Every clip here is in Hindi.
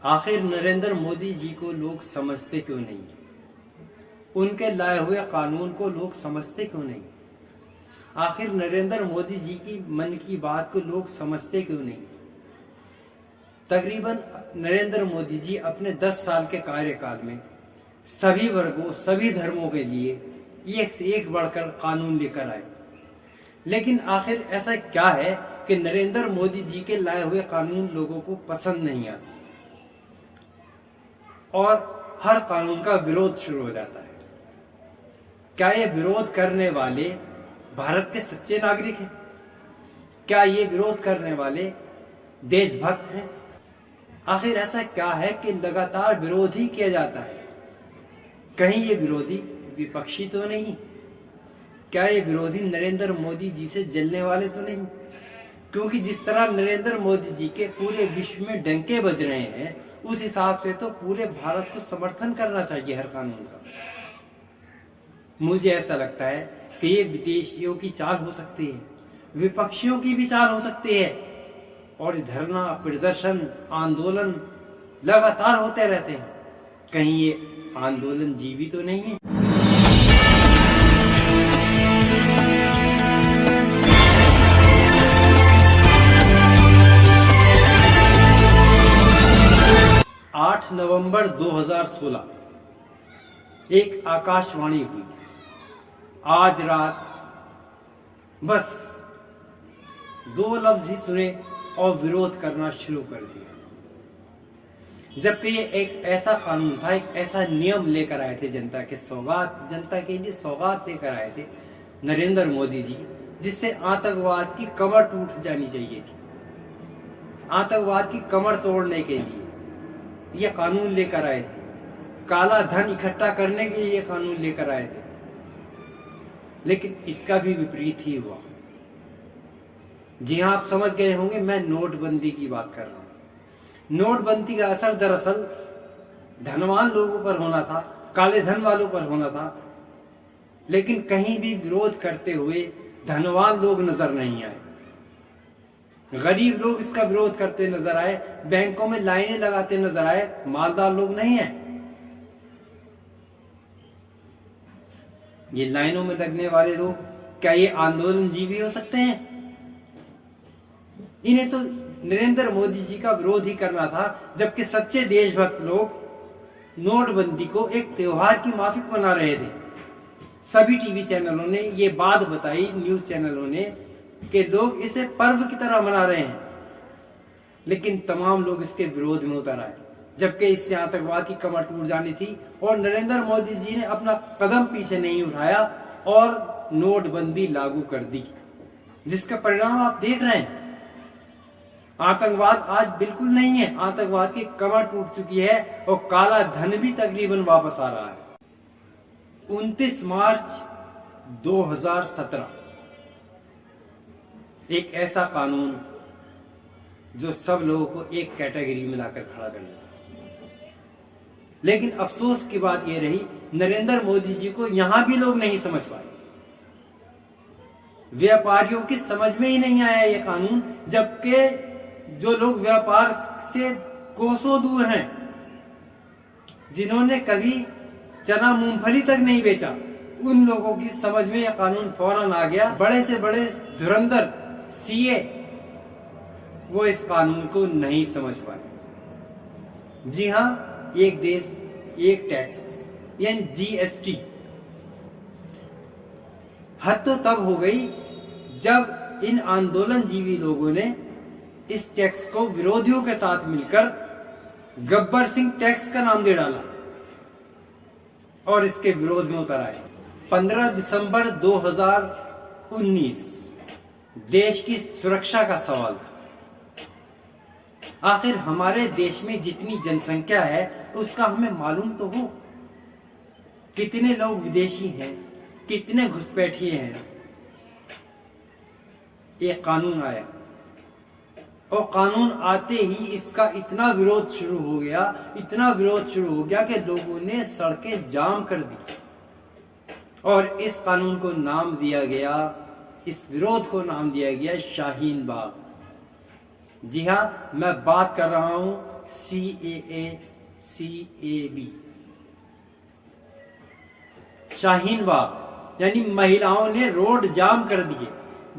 आखिर नरेंद्र मोदी जी को लोग समझते क्यों नहीं? उनके लाए हुए कानून को लोग समझते क्यों नहीं? आखिर नरेंद्र मोदी जी की मन की बात को लोग समझते क्यों नहीं? तकरीबन नरेंद्र मोदी जी अपने 10 साल के कार्यकाल में सभी वर्गों, सभी धर्मों के लिए एक से एक बढ़कर कानून लेकर आए। लेकिन आखिर ऐसा क्या है कि नरेंद्र मोदी जी के लाए हुए कानून लोगों को पसंद नहीं आते और हर कानून का विरोध शुरू हो जाता है? क्या ये विरोध करने वाले भारत के सच्चे नागरिक हैं? क्या ये विरोध करने वाले देशभक्त हैं? आखिर ऐसा क्या है कि लगातार विरोध ही किया जाता है? कहीं ये विरोधी विपक्षी तो नहीं? क्या ये विरोधी नरेंद्र मोदी जी से जलने वाले तो नहीं? क्योंकि जिस तरह नरेंद्र मोदी जी के पूरे विश्व में डंके बज रहे हैं, उस हिसाब से तो पूरे भारत को समर्थन करना चाहिए हर कानून का। मुझे ऐसा लगता है कि ये विदेशियों की चाल हो सकती है, विपक्षियों की भी चाल हो सकती है, और धरना, प्रदर्शन, आंदोलन लगातार होते रहते हैं। कहीं ये आंदोलन जीवी तो नहीं है? 8 नवंबर 2016 एक आकाशवाणी हुई। आज रात बस 2 लफ्ज ही सुने और विरोध करना शुरू कर दिया। जबकि ये एक ऐसा कानून था, एक ऐसा नियम लेकर आए थे जनता के लिए सौगात लेकर आए थे नरेंद्र मोदी जी, जिससे आतंकवाद की कमर टूट जानी चाहिए थी। आतंकवाद की कमर तोड़ने के लिए ये कानून लेकर आए थे। काला धन इकट्ठा करने के लिए ये कानून लेकर आए थे। लेकिन इसका भी विपरीत ही हुआ। जी हां, आप समझ गए होंगे, मैं नोटबंदी की बात कर रहा हूं। नोटबंदी का असर दरअसल धनवान लोगों पर होना था, काले धन वालों पर होना था। लेकिन कहीं भी विरोध करते हुए धनवान लोग नजर नहीं आए, गरीब लोग इसका विरोध करते नजर आए, बैंकों में लाइनें लगाते नजर आए, मालदार लोग नहीं है। ये लाइनों में लगने वाले लोग, क्या ये आंदोलन जीवी हो सकते हैं? इन्हें तो नरेंद्र मोदी जी का विरोध ही करना था, जबकि सच्चे देशभक्त लोग नोटबंदी को एक त्योहार की माफिक बना रहे थे। सभी टीवी चैनलों ने ये बात बताई, न्यूज चैनलों ने, कि लोग इसे पर्व की तरह मना रहे हैं। लेकिन तमाम लोग इसके विरोध में उतर आए, जबकि इससे आतंकवाद की कमर टूट जानी थी। और नरेंद्र मोदी जी ने अपना कदम पीछे नहीं उठाया और नोटबंदी लागू कर दी, जिसका परिणाम आप देख रहे हैं। आतंकवाद आज बिल्कुल नहीं है, आतंकवाद की कमर टूट चुकी है और काला धन भी तकरीबन वापस आ रहा है। 29 मार्च 2017 एक ऐसा कानून जो सब लोगों को एक कैटेगरी में लाकर खड़ा कर देता। लेकिन अफसोस की बात यह रही, नरेंद्र मोदी जी को यहां भी लोग नहीं समझ पाए। व्यापारियों की समझ में ही नहीं आया ये कानून, जबकि जो लोग व्यापार से कोसों दूर हैं, जिन्होंने कभी चना मूंगफली तक नहीं बेचा, उन लोगों की समझ में यह कानून फौरन आ गया। बड़े से बड़े धुरंधर सीए वो इस कानून को नहीं समझ पाए। जी हां, एक देश एक टैक्स यानी जीएसटी। हद तो तब हो गई जब इन आंदोलनजीवी लोगों ने इस टैक्स को विरोधियों के साथ मिलकर गब्बर सिंह टैक्स का नाम दे डाला और इसके विरोध में उतर आए। 15 दिसंबर 2019 देश की सुरक्षा का सवाल था। आखिर हमारे देश में जितनी जनसंख्या है उसका हमें मालूम तो हो, कितने लोग विदेशी हैं, कितने घुसपैठिए हैं। एक कानून आया और कानून आते ही इसका इतना विरोध शुरू हो गया कि लोगों ने सड़कें जाम कर दी और इस कानून को नाम दिया गया, इस विरोध को नाम दिया गया शाहीन बाग। जी हां, मैं बात कर रहा हूं CAA CAB। शाहीन बाग यानी महिलाओं ने रोड जाम कर दिए।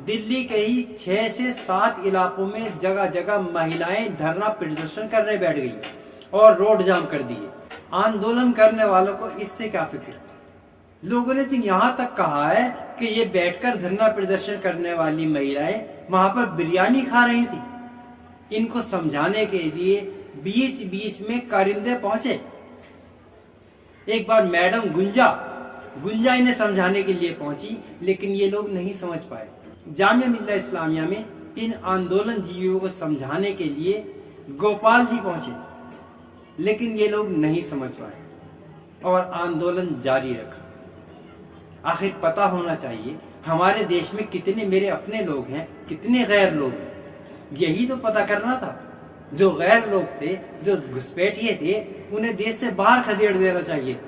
दिल्ली के ही 6 से 7 इलाकों में जगह जगह महिलाएं धरना प्रदर्शन करने बैठ गई और रोड जाम कर दिए। आंदोलन करने वालों को इससे क्या फिक्र। लोगों ने तो यहाँ तक कहा है कि ये बैठकर धरना प्रदर्शन करने वाली महिलाएं वहां पर बिरयानी खा रही थी। इनको समझाने के लिए बीच बीच में कारिंदे पहुंचे। एक बार मैडम गुंजा इन्हें समझाने के लिए पहुंची, लेकिन ये लोग नहीं समझ पाए। जामिया मिल्ला इस्लामिया में इन आंदोलन जीवियों को समझाने के लिए गोपाल जी पहुंचे, लेकिन ये लोग नहीं समझ पाए और आंदोलन जारी रखा। आखिर पता होना चाहिए हमारे देश में कितने मेरे अपने लोग हैं, कितने गैर लोग हैं, यही तो पता करना था। जो गैर लोग थे, जो घुसपैठिए थे, उन्हें देश से बाहर खदेड़ देना चाहिए।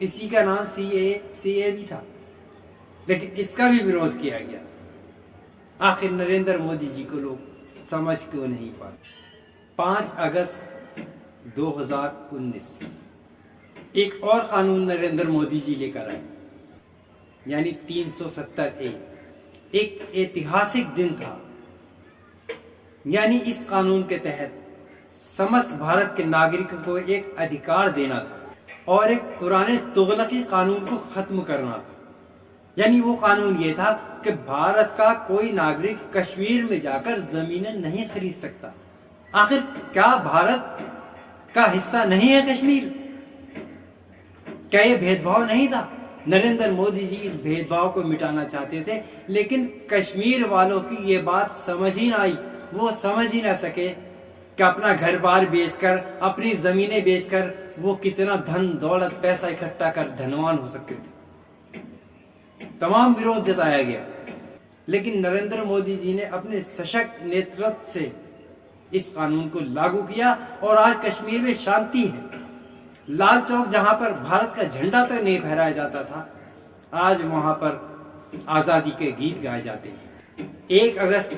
इसी का नाम CAA भी था, लेकिन इसका भी विरोध किया गया। आखिर नरेंद्र मोदी जी को लोग समझ क्यों नहीं पाए। 5 अगस्त 2019 एक और कानून नरेंद्र मोदी जी लेकर आए, यानी 370A। एक ऐतिहासिक दिन था, यानी इस कानून के तहत समस्त भारत के नागरिकों को एक अधिकार देना था और एक पुराने तुगलकी कानून को खत्म करना था। यानी वो कानून ये था कि भारत का कोई नागरिक कश्मीर में जाकर जमीनें नहीं खरीद सकता। आखिर क्या भारत का हिस्सा नहीं है कश्मीर? क्या ये भेदभाव नहीं था? नरेंद्र मोदी जी इस भेदभाव को मिटाना चाहते थे, लेकिन कश्मीर वालों की ये बात समझ ही ना आई। वो समझ ही ना सके कि अपना घर बार बेचकर, अपनी जमीनें बेचकर वो कितना धन दौलत पैसा इकट्ठा कर धनवान हो सकते थे। तमाम विरोध जताया गया, लेकिन नरेंद्र मोदी जी ने अपने सशक्त नेतृत्व से इस कानून को लागू किया और आज कश्मीर में शांति है। लाल चौक जहां पर भारत का झंडा तक नहीं फहराया जाता था, आज वहां पर आजादी के गीत गाए जाते हैं। 1 अगस्त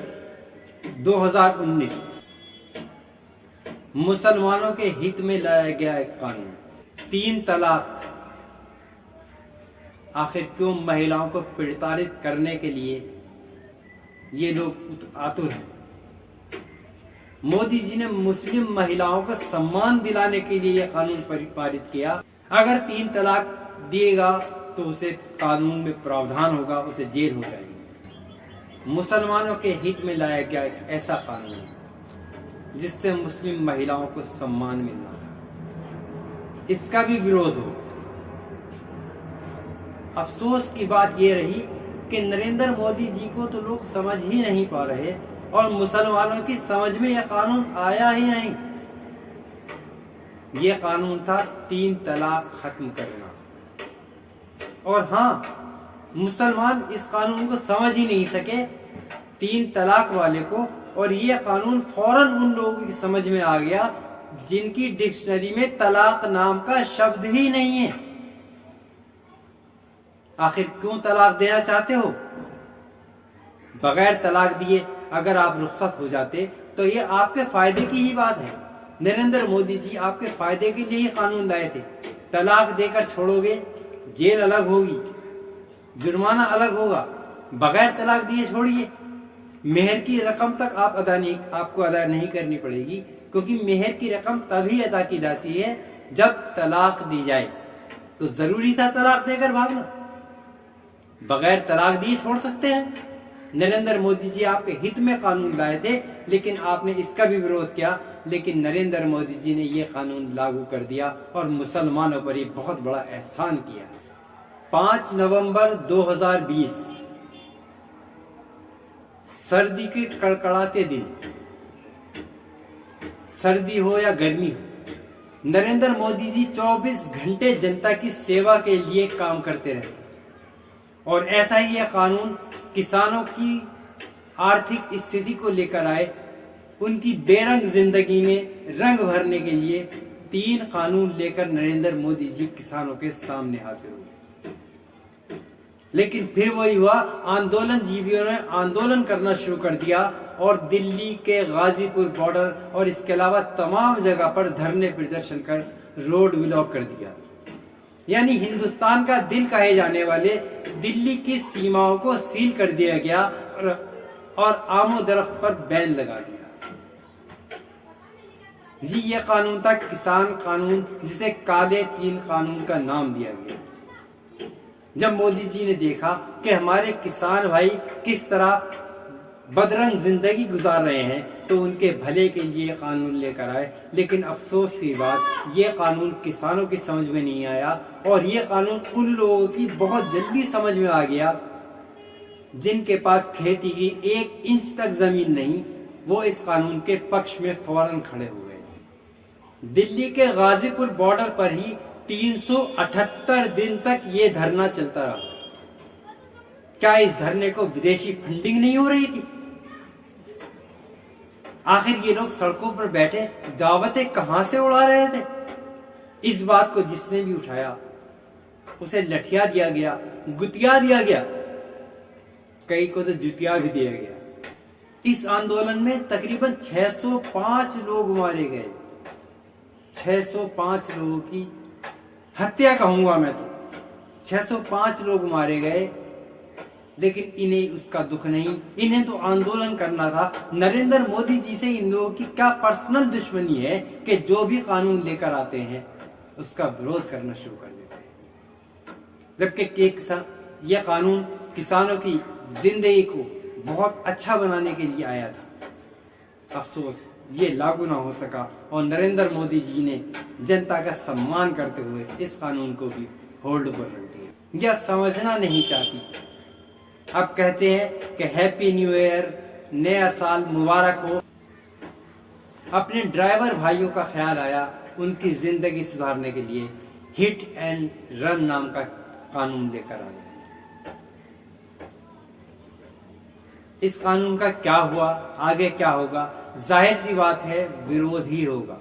2019 मुसलमानों के हित में लाया गया एक कानून, 3 तलाक। आखिर क्यों महिलाओं को प्रताड़ित करने के लिए ये लोग आतुर हैं। मोदी जी ने मुस्लिम महिलाओं को सम्मान दिलाने के लिए यह कानून पारित किया। अगर 3 तलाक दिएगा तो उसे कानून में प्रावधान होगा, उसे जेल हो जाएगी। मुसलमानों के हित में लाया गया एक ऐसा कानून जिससे मुस्लिम महिलाओं को सम्मान मिलना था, इसका भी विरोध हो। अफसोस की बात यह रही कि नरेंद्र मोदी जी को तो लोग समझ ही नहीं पा रहे और मुसलमानों की समझ में यह कानून आया ही नहीं। यह कानून था 3 तलाक खत्म करना। और हाँ, मुसलमान इस कानून को समझ ही नहीं सके, 3 तलाक वाले को, और यह कानून फौरन उन लोगों की समझ में आ गया जिनकी डिक्शनरी में तलाक नाम का शब्द ही नहीं है। आखिर क्यों तलाक देना चाहते हो? बगैर तलाक दिए अगर आप रुखसत हो जाते तो ये आपके फायदे की ही बात है। नरेंद्र मोदी जी आपके फायदे के लिए ही कानून लाए थे। तलाक देकर छोड़ोगे, जेल अलग होगी, जुर्माना अलग होगा। बगैर तलाक दिए छोड़िए, मेहर की रकम तक आपको अदा नहीं करनी पड़ेगी, क्योंकि मेहर की रकम तभी अदा की जाती है जब तलाक दी जाए। तो जरूरी था तलाक देकर भागना। बगैर तलाक दिए छोड़ सकते हैं। नरेंद्र मोदी जी आपके हित में कानून लाए थे, लेकिन आपने इसका भी विरोध किया। लेकिन नरेंद्र मोदी जी ने यह कानून लागू कर दिया और मुसलमानों पर ये बहुत बड़ा एहसान किया। 5 नवंबर 2020 सर्दी के कड़कड़ाते दिन, सर्दी हो या गर्मी हो, नरेंद्र मोदी जी 24 घंटे जनता की सेवा के लिए काम करते रहते। और ऐसा ही यह कानून किसानों की आर्थिक स्थिति को लेकर आए, उनकी बेरंग जिंदगी में रंग भरने के लिए 3 कानून लेकर नरेंद्र मोदी जी किसानों के सामने हाजिर हुए। लेकिन फिर वही हुआ, आंदोलन जीवियों ने आंदोलन करना शुरू कर दिया और दिल्ली के गाजीपुर बॉर्डर और इसके अलावा तमाम जगह पर धरने प्रदर्शन कर रोड ब्लॉक कर दिया। यानी हिंदुस्तान का दिल कहे जाने वाले दिल्ली की सीमाओं को सील कर दिया गया और आमोदरफ्त पर बैन लगा दिया। जी, ये कानून था किसान कानून, जिसे काले तीन कानून का नाम दिया गया। जब मोदी जी ने देखा कि हमारे किसान भाई किस तरह बदरंग जिंदगी गुजार रहे हैं, तो उनके भले के लिए कानून लेकर आए। लेकिन अफसोस की बात, ये कानून किसानों की समझ में नहीं आया और ये कानून उन लोगों की बहुत जल्दी समझ में आ गया जिनके पास खेती की 1 इंच तक जमीन नहीं। वो इस कानून के पक्ष में फौरन खड़े हुए। दिल्ली के गाजीपुर बॉर्डर पर ही 378 दिन तक ये धरना चलता रहा। क्या इस धरने को विदेशी फंडिंग नहीं हो रही थी? आखिर ये लोग सड़कों पर बैठे दावतें कहां से उड़ा रहे थे? इस बात को जिसने भी उठाया उसे लठिया दिया गया, गुतिया दिया गया, कई को तो जुतिया भी दिया गया। इस आंदोलन में तकरीबन 605 लोग मारे गए। 605 लोगों की हत्या कहूंगा मैं तो। 605 लोग मारे गए, लेकिन इन्हें उसका दुख नहीं। इन्हें तो आंदोलन करना था। नरेंद्र मोदी जी से इन लोगों की क्या पर्सनल दुश्मनी है कि जो भी कानून लेकर आते हैं उसका विरोध करना शुरू कर देते हैं। जबकि यह कानून किसानों की जिंदगी को बहुत अच्छा बनाने के लिए आया था। अफसोस ये लागू ना हो सका और नरेंद्र मोदी जी ने जनता का सम्मान करते हुए इस कानून को भी होल्ड पर रख दिया। यह समझना नहीं चाहती। अब कहते हैं कि हैप्पी न्यू ईयर, नया साल मुबारक हो। अपने ड्राइवर भाइयों का ख्याल आया, उनकी जिंदगी सुधारने के लिए हिट एंड रन नाम का कानून लेकर आया। इस कानून का क्या हुआ, आगे क्या होगा, जाहिर सी बात है विरोध ही होगा।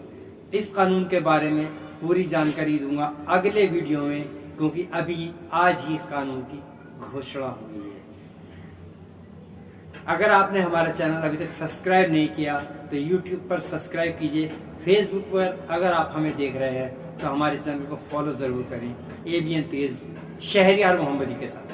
इस कानून के बारे में पूरी जानकारी दूंगा अगले वीडियो में, क्योंकि अभी आज ही इस कानून की घोषणा हुई है। अगर आपने हमारा चैनल अभी तक सब्सक्राइब नहीं किया तो YouTube पर सब्सक्राइब कीजिए। फेसबुक पर अगर आप हमें देख रहे हैं तो हमारे चैनल को फॉलो जरूर करें। ABN तेज शहरियार मोहम्मदी के साथ।